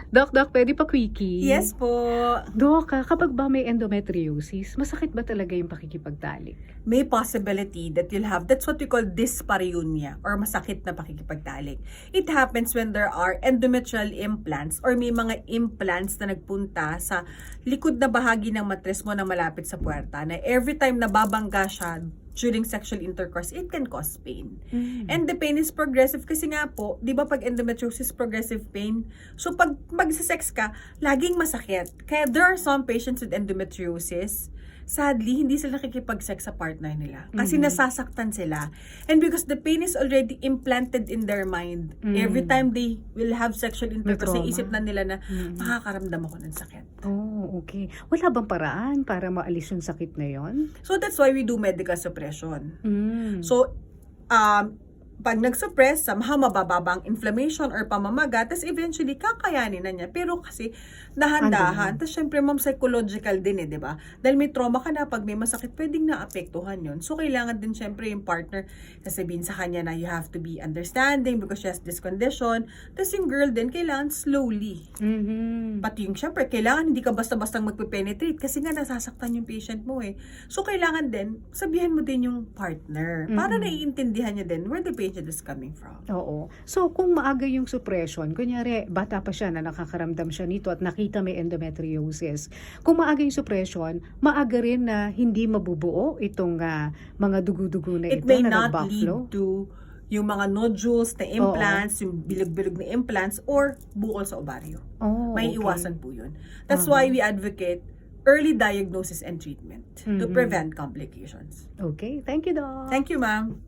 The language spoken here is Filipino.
Doc, pwede pa quickie? Yes po. Doc, kapag ba may endometriosis, masakit ba talaga yung pakikipagtalik? May possibility that you'll have, that's what we call dyspareunia or masakit na pakikipagtalik. It happens when there are endometrial implants or may mga implants na nagpunta sa likod na bahagi ng matres mo na malapit sa puwerta na every time nababangga siya during sexual intercourse, it can cause pain. And the pain is progressive kasi nga po, di ba pag endometriosis, progressive pain. So pag magsa-sex ka, laging masakit. Kaya there are some patients with endometriosis, sadly, hindi sila nakikipag-sex sa partner nila. Kasi nasasaktan sila. And because the pain is already implanted in their mind, every time they will have sexual intercourse, isip na nila na makakaramdam ako ng sakit. Oh, okay. Wala bang paraan para maalis yung sakit na yon? So that's why we do medical suppression. Mm. So, pag nag-suppress, somehow mabababa ang inflammation or pamamaga, tapos eventually kakayanin na niya. Pero kasi dahan-dahan, tapos syempre ma'am, psychological din di ba? Dahil may trauma ka na, pag may masakit, pwedeng naapektuhan yun. So, kailangan din syempre yung partner, sasabihin sa kanya na you have to be understanding because she has this condition. Tapos yung girl din, kailangan slowly. Pati yung syempre, kailangan hindi ka basta-bastang magpe-penetrate kasi nga nasasaktan yung patient mo So, kailangan din, sabihan mo din yung partner para naiintindihan niya din where the patient is coming from. Oo. So, kung maaga yung suppression, kunyari, bata pa siya na nakakaramdam siya nito at nakita may endometriosis, kung maaga yung suppression, maaga rin na hindi mabubuo itong mga dugo-dugo na It ito may na not lead to yung mga nodules na implants, yung bilog-bilog na implants, or bukol sa ovaryo. May iwasan po yun. That's why we advocate early diagnosis and treatment to prevent complications. Okay. Thank you, Doc. Thank you, ma'am.